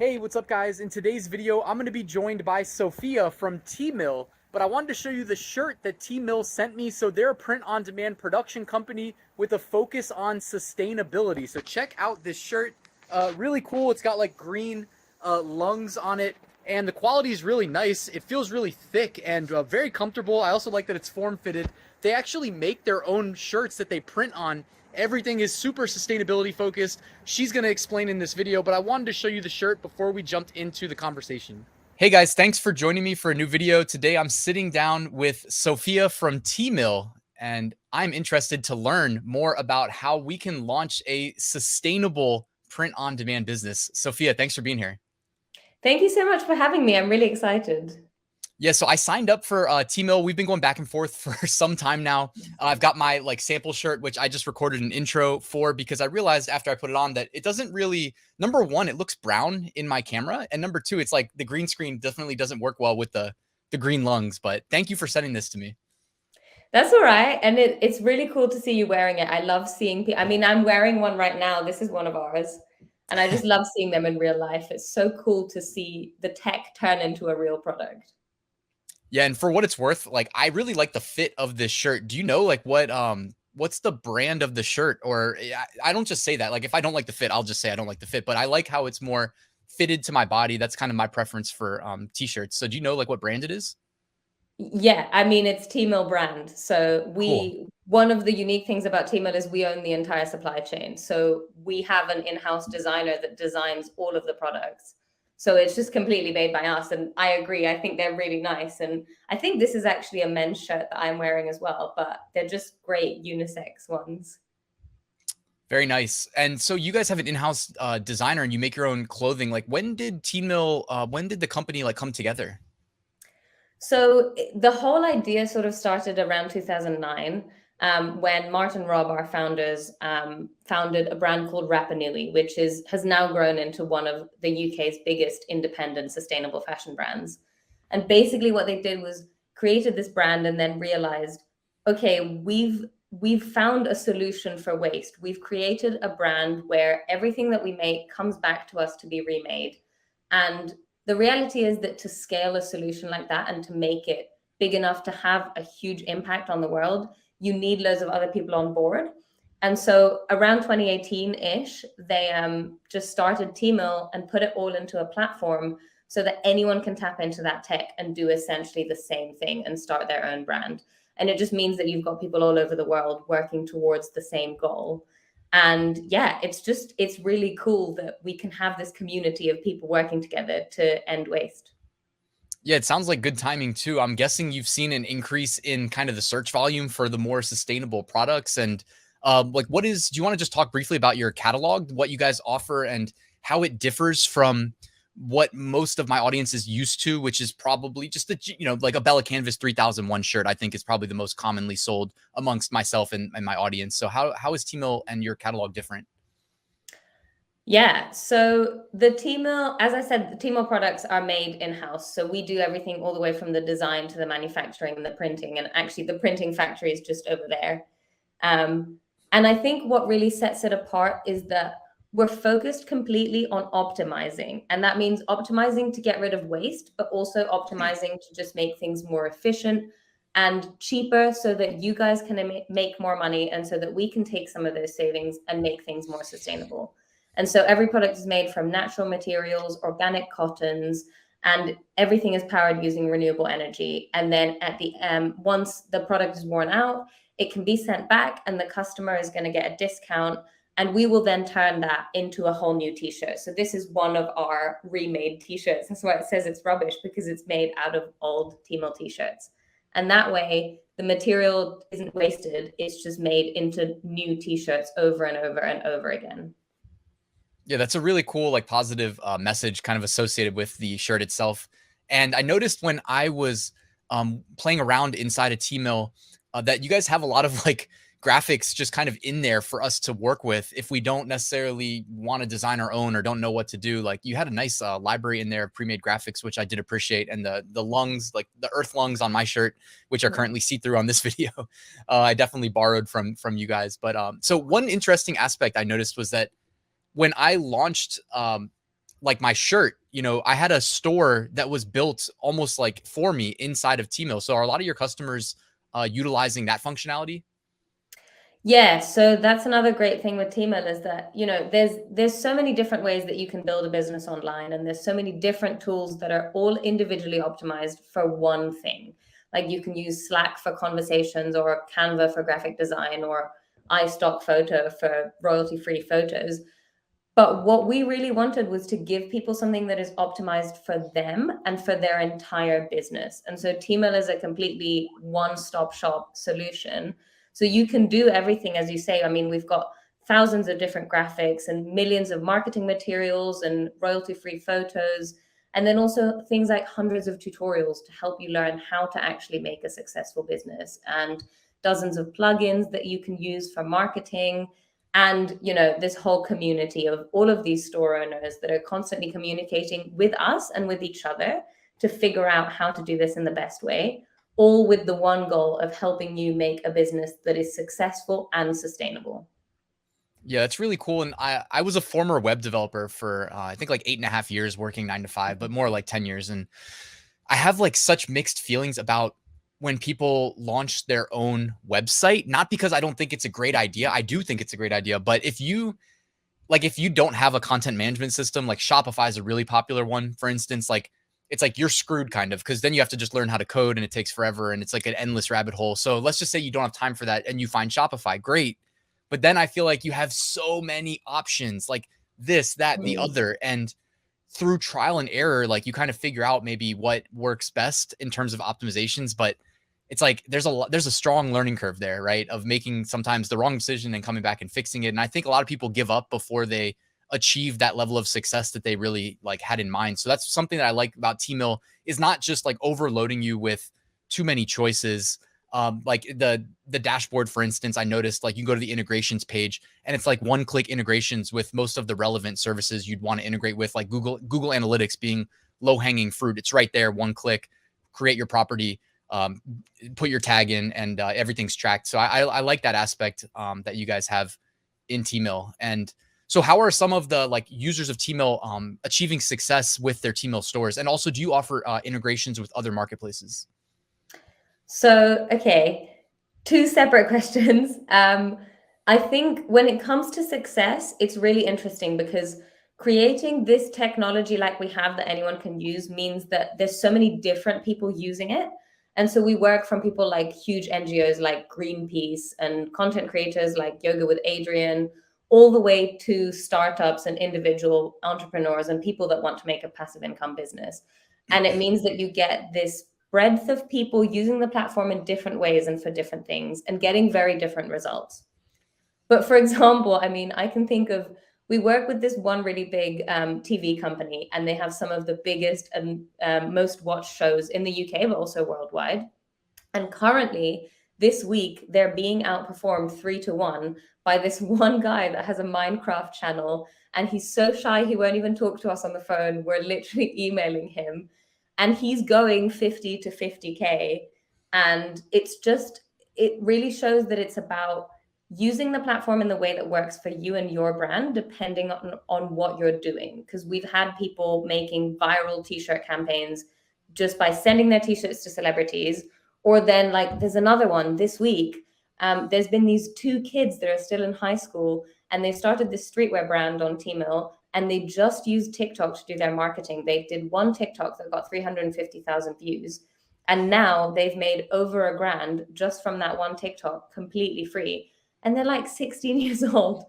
Hey, what's up guys? In today's video, I'm going to be joined by Sophia from Teemill, but I wanted to show you the shirt that Teemill sent me. So they're a print-on-demand production company with a focus on sustainability. So check out this shirt. Really cool. It's got like green lungs on it, and the quality is really nice. It feels really thick and very comfortable. I also like that it's form-fitted. They actually make their own shirts that they print on. Everything is super sustainability focused. She's going to explain in this video, but I wanted to show you the shirt before we jumped into the conversation. Hey guys, thanks for joining me for a new video. Today I'm sitting down with Sophia from Teemill, and I'm interested to learn more about how we can launch a sustainable print-on-demand business. Sophia, thanks for being here. Thank you so much for having me. I'm really excited. Yeah, so I signed up for Teemill. We've been going back and forth for some time now. I've got my like sample shirt, which I just recorded an intro for because I realized after I put it on that it doesn't really, number one, it looks brown in my camera. And number two, it's like the green screen definitely doesn't work well with the green lungs. But thank you for sending this to me. That's all right. And it's really cool to see you wearing it. I love seeing people. I mean, I'm wearing one right now. This is one of ours. And I just love seeing them in real life. It's so cool to see the tech turn into a real product. Yeah, and for what it's worth, like I really like the fit of this shirt. Do you know like what's the brand of the shirt? Or I don't just say that. Like if I don't like the fit, I'll just say I don't like the fit, but I like how it's more fitted to my body. That's kind of my preference for t-shirts. So do you know like what brand it is? Yeah, I mean, it's Teemill brand. So Cool. one of the unique things about Teemill is we own the entire supply chain. So we have an in-house designer that designs all of the products. So it's just completely made by us. And I agree. I think they're really nice. And I think this is actually a men's shirt that I'm wearing as well, but they're just great unisex ones. Very nice. And so you guys have an in-house designer and you make your own clothing. Like when did when did the company like come together? So the whole idea sort of started around 2009 when Martin Robb, our founders, founded a brand called Rapanui, which has now grown into one of the UK's biggest independent sustainable fashion brands. And basically what they did was created this brand and then realized, okay, we've found a solution for waste. We've created a brand where everything that we make comes back to us to be remade. And the reality is that to scale a solution like that and to make it big enough to have a huge impact on the world, you need loads of other people on board. And so around 2018-ish, they just started Teemill and put it all into a platform so that anyone can tap into that tech and do essentially the same thing and start their own brand. And it just means that you've got people all over the world working towards the same goal. And yeah, it's really cool that we can have this community of people working together to end waste. Yeah, it sounds like good timing too. I'm guessing you've seen an increase in kind of the search volume for the more sustainable products. And like do you want to just talk briefly about your catalog, what you guys offer and how it differs from what most of my audience is used to, which is probably just like a Bella Canvas 3001 shirt, I think is probably the most commonly sold amongst myself and my audience. So how is Teemill and your catalog different? Yeah, so the Teemill, as I said, the Teemill products are made in-house. So we do everything all the way from the design to the manufacturing and the printing. And actually the printing factory is just over there. And I think what really sets it apart is that we're focused completely on optimizing. And that means optimizing to get rid of waste, but also optimizing to just make things more efficient and cheaper so that you guys can make more money and so that we can take some of those savings and make things more sustainable. And so every product is made from natural materials, organic cottons, and everything is powered using renewable energy. And then at the once the product is worn out, it can be sent back and the customer is going to get a discount. And we will then turn that into a whole new t-shirt. So this is one of our remade t-shirts. That's why it says it's rubbish, because it's made out of old Teemill t-shirts. And that way the material isn't wasted. It's just made into new t-shirts over and over and over again. Yeah, that's a really cool, like positive message kind of associated with the shirt itself. And I noticed when I was playing around inside a Teemill that you guys have a lot of like graphics just kind of in there for us to work with if we don't necessarily want to design our own or don't know what to do. Like you had a nice library in there of pre-made graphics, which I did appreciate. And the lungs, like the earth lungs on my shirt, which are currently see-through on this video, I definitely borrowed from you guys. But so one interesting aspect I noticed was that when I launched like my shirt, you know, I had a store that was built almost like for me inside of Teemill. So are a lot of your customers utilizing that functionality? Yeah, so that's another great thing with Teemill is that, you know, there's so many different ways that you can build a business online, and there's so many different tools that are all individually optimized for one thing. Like you can use Slack for conversations, or Canva for graphic design, or iStock Photo for royalty-free photos. But what we really wanted was to give people something that is optimized for them and for their entire business. And so Teemill is a completely one-stop shop solution. So you can do everything, as you say. I mean, we've got thousands of different graphics and millions of marketing materials and royalty-free photos. And then also things like hundreds of tutorials to help you learn how to actually make a successful business, and dozens of plugins that you can use for marketing, and you know, this whole community of all of these store owners that are constantly communicating with us and with each other to figure out how to do this in the best way, all with the one goal of helping you make a business that is successful and sustainable. Yeah, it's really cool. And I was a former web developer for I think like 8.5 years, working 9 to 5, but more like 10 years. And I have like such mixed feelings about when people launch their own website, not because I don't think it's a great idea. I do think it's a great idea. But if you don't have a content management system, like Shopify is a really popular one, for instance, like it's like you're screwed kind of, because then you have to just learn how to code and it takes forever and it's like an endless rabbit hole. So let's just say you don't have time for that and you find Shopify, great. But then I feel like you have so many options, like this, that, the Mm. other. And through trial and error, like you kind of figure out maybe what works best in terms of optimizations. But it's like there's a strong learning curve there, right? Of making sometimes the wrong decision and coming back and fixing it. And I think a lot of people give up before they achieve that level of success that they really like had in mind. So that's something that I like about Teemill, is not just like overloading you with too many choices. Like the dashboard, for instance, I noticed like you go to the integrations page and it's like one-click integrations with most of the relevant services you'd want to integrate with, like Google Analytics being low-hanging fruit. It's right there, one click, create your property, um, put your tag in, and everything's tracked. So I like that aspect that you guys have in Teemill. And so how are some of the like users of Teemill achieving success with their Teemill stores? And also, do you offer integrations with other marketplaces? So, okay, two separate questions. I think when it comes to success, it's really interesting because creating this technology like we have that anyone can use means that there's so many different people using it. And so we work from people like huge NGOs like Greenpeace, and content creators like Yoga with Adrian, all the way to startups and individual entrepreneurs and people that want to make a passive income business. And it means that you get this breadth of people using the platform in different ways and for different things and getting very different results. But for example, I mean, I can think of, we work with this one really big TV company, and they have some of the biggest and most watched shows in the UK, but also worldwide. And currently, this week, they're being outperformed 3-1 by this one guy that has a Minecraft channel. And he's so shy, he won't even talk to us on the phone. We're literally emailing him. And he's going 50 to 50K. And it's just, it really shows that it's about using the platform in the way that works for you and your brand, depending on what you're doing. Because we've had people making viral t-shirt campaigns just by sending their t-shirts to celebrities. Or then, like, there's another one this week. There's been these two kids that are still in high school, and they started this streetwear brand on Teemill, and they just used TikTok to do their marketing. They did one TikTok that got 350,000 views, and now they've made over $1,000 just from that one TikTok, completely free. And they're like 16 years old.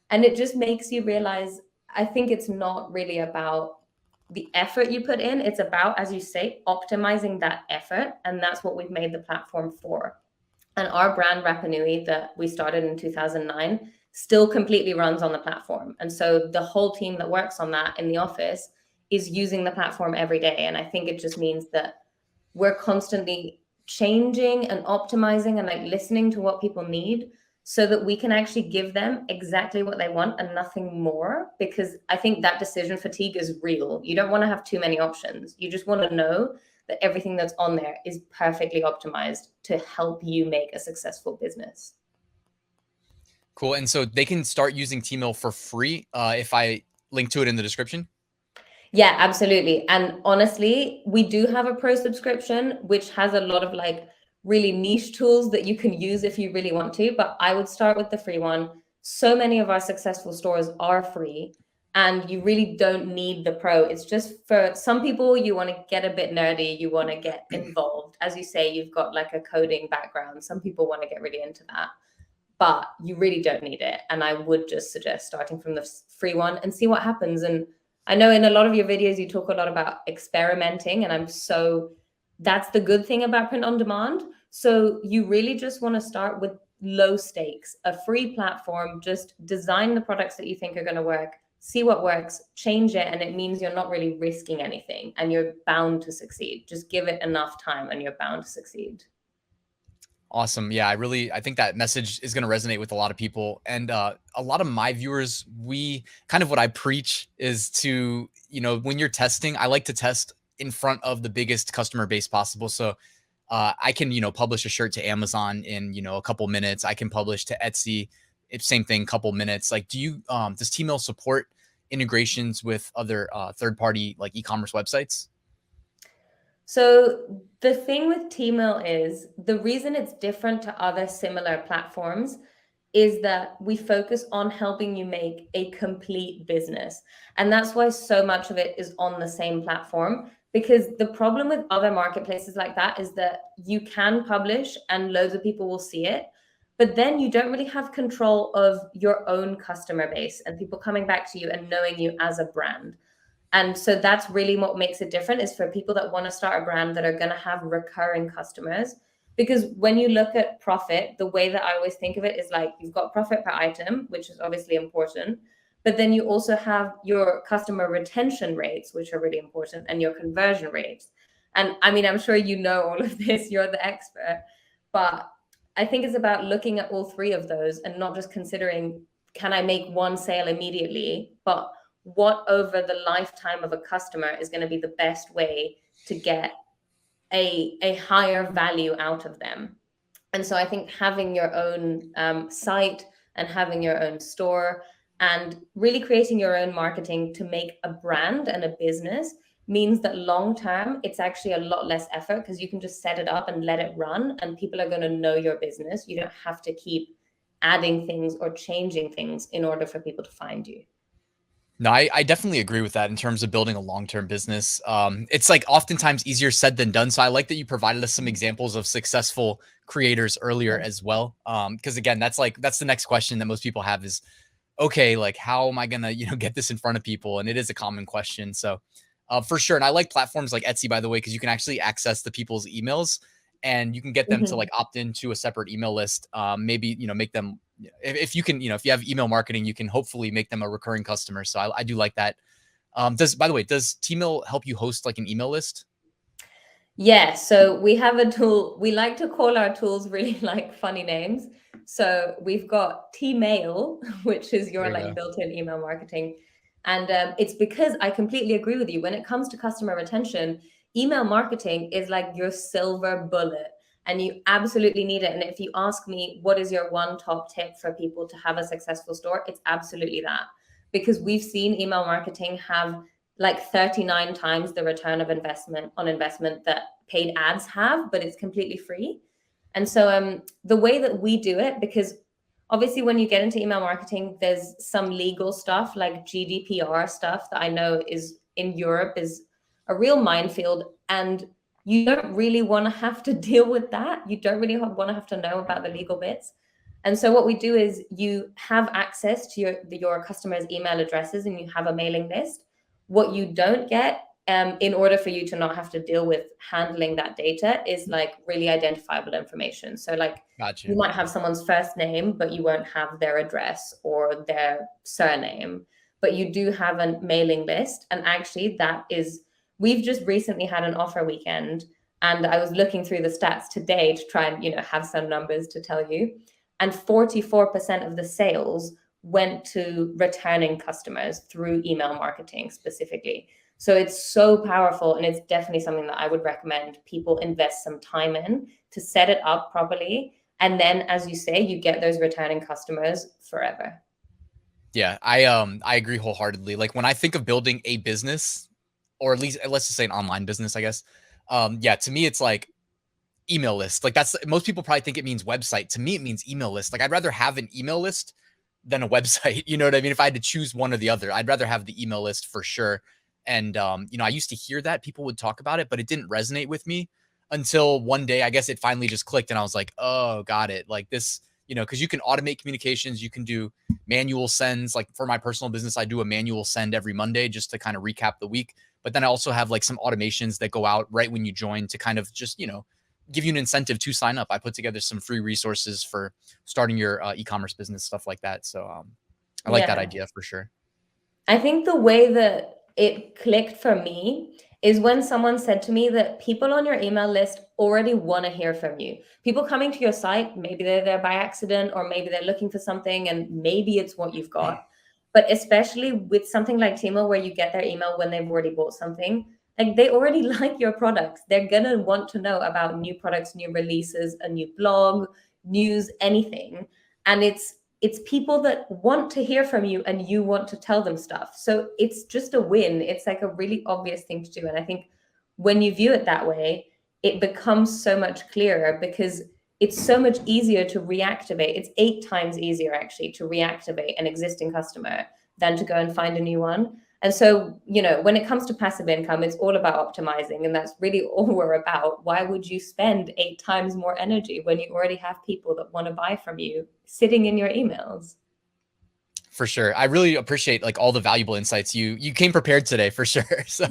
And it just makes you realize, I think it's not really about the effort you put in. It's about, as you say, optimizing that effort. And that's what we've made the platform for. And our brand Rapanui that we started in 2009 still completely runs on the platform. And so the whole team that works on that in the office is using the platform every day. And I think it just means that we're constantly changing and optimizing and like listening to what people need, so that we can actually give them exactly what they want and nothing more. Because I think that decision fatigue is real. You don't want to have too many options. You just want to know that everything that's on there is perfectly optimized to help you make a successful business. Cool. And so they can start using Teemill for free if I link to it in the description. Yeah, absolutely. And honestly, we do have a pro subscription, which has a lot of like really niche tools that you can use if you really want to. But I would start with the free one. So many of our successful stores are free, and you really don't need the pro. It's just for some people, you want to get a bit nerdy, you want to get involved. As you say, you've got like a coding background. Some people want to get really into that, but you really don't need it. And I would just suggest starting from the free one and see what happens. And I know in a lot of your videos, you talk a lot about experimenting, and that's the good thing about print on demand. So you really just want to start with low stakes, a free platform, just design the products that you think are going to work, see what works, change it. And it means you're not really risking anything and you're bound to succeed. Just give it enough time and you're bound to succeed. Awesome. Yeah, I think that message is going to resonate with a lot of people. And a lot of my viewers, we kind of what I preach is to, when you're testing, I like to test in front of the biggest customer base possible. So I can, publish a shirt to Amazon in, a couple minutes. I can publish to Etsy. It's same thing, couple minutes. Like, does Teemill support integrations with other third-party like e-commerce websites? So the thing with Teemill is the reason it's different to other similar platforms is that we focus on helping you make a complete business. And that's why so much of it is on the same platform. Because the problem with other marketplaces like that is that you can publish and loads of people will see it, but then you don't really have control of your own customer base and people coming back to you and knowing you as a brand. And so that's really what makes it different, is for people that want to start a brand that are going to have recurring customers. Because when you look at profit, the way that I always think of it is like you've got profit per item, which is obviously important, but then you also have your customer retention rates, which are really important, and your conversion rates. And I mean, I'm sure you know all of this, you're the expert, but I think it's about looking at all three of those and not just considering, can I make one sale immediately, but what over the lifetime of a customer is going to be the best way to get a higher value out of them. And so I think having your own site and having your own store and really creating your own marketing to make a brand and a business means that long term, it's actually a lot less effort because you can just set it up and let it run and people are going to know your business. You don't have to keep adding things or changing things in order for people to find you. No, I definitely agree with that in terms of building a long-term business. It's like oftentimes easier said than done. So I like that you provided us some examples of successful creators earlier as well. Because again, that's the next question that most people have is, okay, like how am I gonna, get this in front of people? And it is a common question. So for sure. And I like platforms like Etsy, by the way, because you can actually access the people's emails and you can get them to like opt into a separate email list. Maybe, make them, if you can, if you have email marketing, you can hopefully make them a recurring customer. So I do like that. By the way, does Teemill help you host like an email list? Yeah, so we have a tool. We like to call our tools really like funny names. So we've got Teemill, which is your like built-in email marketing. And it's because I completely agree with you. When it comes to customer retention, email marketing is like your silver bullet and you absolutely need it. And if you ask me, what is your one top tip for people to have a successful store? It's absolutely that. Because we've seen email marketing have like 39 times the return of investment that paid ads have, but it's completely free. And so the way that we do it, because obviously when you get into email marketing, there's some legal stuff like GDPR stuff that I know is in Europe is a real minefield. And you don't really want to have to deal with that. You don't really want to have to know about the legal bits. And so what we do is you have access to your customers' email addresses and you have a mailing list. What you don't get in order for you to not have to deal with handling that data is like really identifiable information. So like you might have someone's first name, but you won't have their address or their surname, but you do have a mailing list. And actually we've just recently had an offer weekend and I was looking through the stats today to try and, have some numbers to tell you. And 44% of the sales went to returning customers through email marketing specifically. So it's so powerful. And it's definitely something that I would recommend people invest some time in to set it up properly. And then, as you say, you get those returning customers forever. Yeah, I agree wholeheartedly. Like when I think of building a business, or at least let's just say an online business, I guess. Yeah, to me, it's like email list. Like that's most people probably think it means website. To me, it means email list. Like I'd rather have an email list than a website. You know what I mean? If I had to choose one or the other, I'd rather have the email list for sure. And you know, I used to hear that people would talk about it, but it didn't resonate with me until one day, I guess it finally just clicked and I was like, oh, got it. Like this, you know, because you can automate communications, you can do manual sends. Like for my personal business, I do a manual send every Monday just to kind of recap the week. But then I also have like some automations that go out right when you join to kind of just, you know, give you an incentive to sign up. I put together some free resources for starting your e-commerce business, stuff like that. So I like that Yeah. idea for sure. I think the way that it clicked for me is when someone said to me that people on your email list already want to hear from you. People coming to your site, maybe they're there by accident, or maybe they're looking for something and maybe it's what you've got. But especially with something like Teemill, where you get their email when they've already bought something, like they already like your products. They're going to want to know about new products, new releases, a new blog, news, anything. And it's people that want to hear from you and you want to tell them stuff. So it's just a win. It's like a really obvious thing to do. And I think when you view it that way, it becomes so much clearer because it's so much easier to reactivate. It's 8 times easier actually to reactivate an existing customer than to go and find a new one. And so, you know, when it comes to passive income, it's all about optimizing. And that's really all we're about. Why would you spend 8 times more energy when you already have people that want to buy from you sitting in your emails? For sure. I really appreciate like all the valuable insights. You came prepared today for sure. So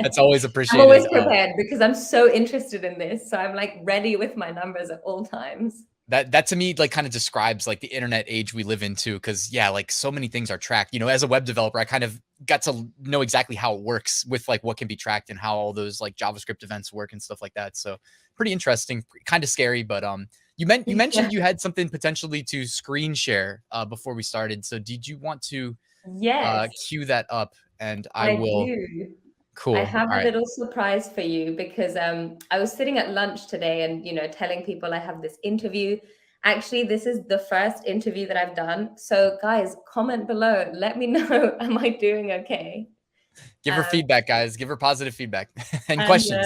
that's always I'm appreciated. always prepared because I'm so interested in this. So I'm like ready with my numbers at all times. That to me like kind of describes like the internet age we live in too. Because yeah, like so many things are tracked. You know, as a web developer, I kind of got to know exactly how it works with like what can be tracked and how all those like JavaScript events work and stuff like that. So pretty interesting, kind of scary. But you mentioned you had something potentially to screen share before we started. So did you want to Yes, cue that up? And I I will. do. I Cool. have All a right. little surprise for you because I was sitting at lunch today and, you know, telling people I have this interview. Actually, this is the first interview that I've done. So guys, comment below. Let me know, am I doing okay? Give her Um, feedback, guys. Give her positive feedback and and questions.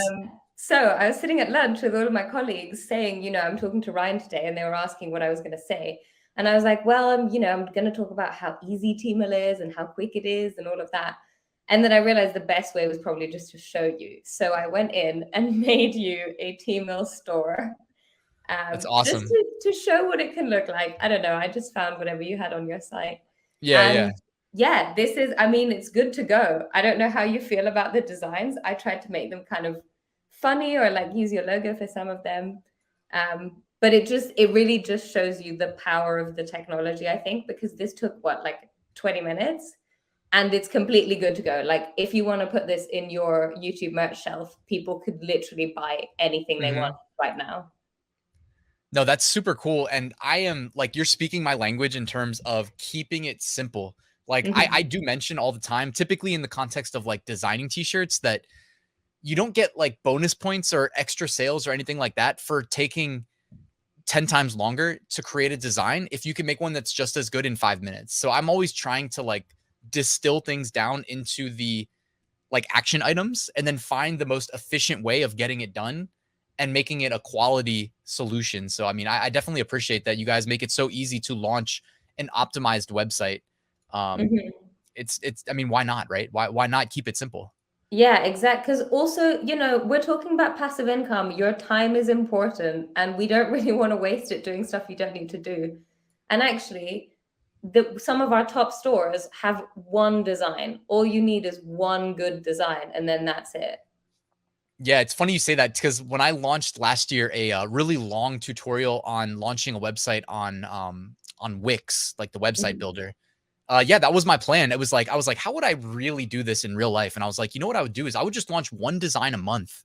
so I was sitting at lunch with all of my colleagues saying, you know, I'm talking to Ryan today, and they were asking what I was going to say. And I was like, well, you know, I'm going to talk about how easy Teemill is and how quick it is and all of that. And then I realized the best way was probably just to show you. So I went in and made you a Teemill store, That's just awesome. to show what it can look like. I don't know. I just found whatever you had on your site. Yeah, And yeah. yeah, this is, I mean, it's good to go. I don't know how you feel about the designs. I tried to make them kind of funny or like use your logo for some of them. But it really just shows you the power of the technology, I think, because this took what, like 20 minutes? And it's completely good to go. Like if you want to put this in your YouTube merch shelf, people could literally buy anything they want right now. No, that's super cool. And I am like, you're speaking my language in terms of keeping it simple. Like I do mention all the time, typically in the context of like designing t-shirts, that you don't get like bonus points or extra sales or anything like that for taking 10 times longer to create a design if you can make one that's just as good in 5 minutes. So I'm always trying to like distill things down into the like action items and then find the most efficient way of getting it done and making it a quality solution. So, I mean, I definitely appreciate that you guys make it so easy to launch an optimized website. Um, I mean, why not, right? Why not keep it simple? Yeah, exactly. Because also, you know, we're talking about passive income. Your time is important, and we don't really want to waste it doing stuff you don't need to do. And actually, some of our top stores have one design. All you need is one good design, and then that's it. Yeah, it's funny you say that because when I launched last year a really long tutorial on launching a website on Wix, like the website builder. Yeah, that was my plan. It was like I was like, how would I really do this in real life? And I was like, you know what I would do is I would just launch one design a month.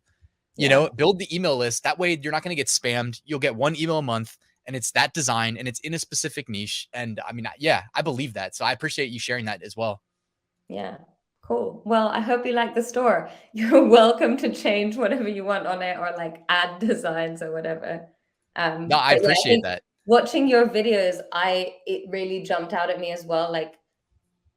You Yeah. know, build the email list. That way you're not going to get spammed. You'll get one email a month and it's that design and it's in a specific niche. And I mean, yeah, I believe that. So I appreciate you sharing that as well. Yeah. Cool. Well, I hope you like the store. You're welcome to change whatever you want on it or like add designs or whatever. No, I But yeah, I appreciate think that. watching your videos, it really jumped out at me as well. Like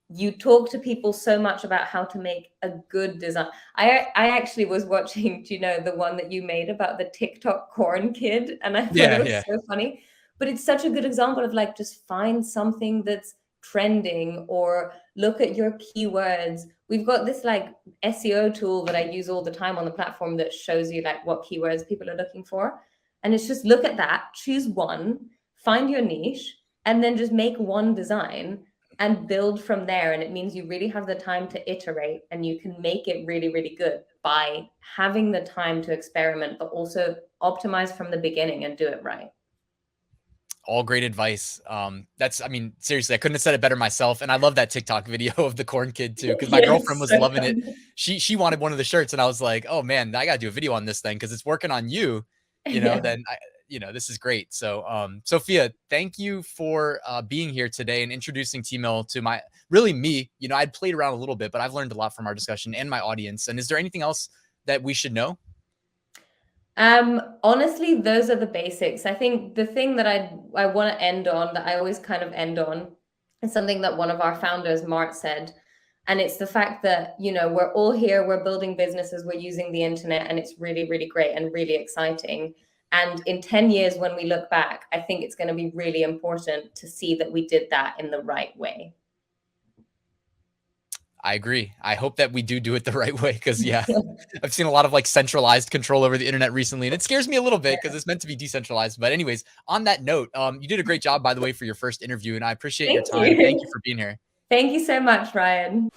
you talk to people so much about how to make a good design. I actually was watching, do you know, the one that you made about the TikTok corn kid? And I thought it was so funny. But it's such a good example of like, just find something that's trending or look at your keywords. We've got this like SEO tool that I use all the time on the platform that shows you like what keywords people are looking for. And it's just look at that, choose one, find your niche, and then just make one design and build from there. And it means you really have the time to iterate, and you can make it really, really good by having the time to experiment, but also optimize from the beginning and do it right. All great advice. I mean, seriously, I couldn't have said it better myself. And I love that TikTok video of the corn kid too, because my girlfriend was loving it. She wanted one of the shirts, and I was like, oh man, I gotta do a video on this thing because it's working on you. You know, then this is great. So, Sophia, thank you for being here today and introducing Teemill to me. You know, I'd played around a little bit, but I've learned a lot from our discussion and my audience. And is there anything else that we should know? Honestly, those are the basics. I think the thing that I want to end on, that I always kind of end on, is something that one of our founders, Mart, said. And it's the fact that, you know, we're all here, we're building businesses, we're using the internet, and it's really, really great and really exciting. And in 10 years, when we look back, I think it's going to be really important to see that we did that in the right way. I agree. I hope that we do it the right way, because I've seen a lot of like centralized control over the internet recently, and it scares me a little bit because it's meant to be decentralized. But anyways, on that note, you did a great job, by the way, for your first interview, and I appreciate your time. Thank you for being here. Thank you so much, Ryan.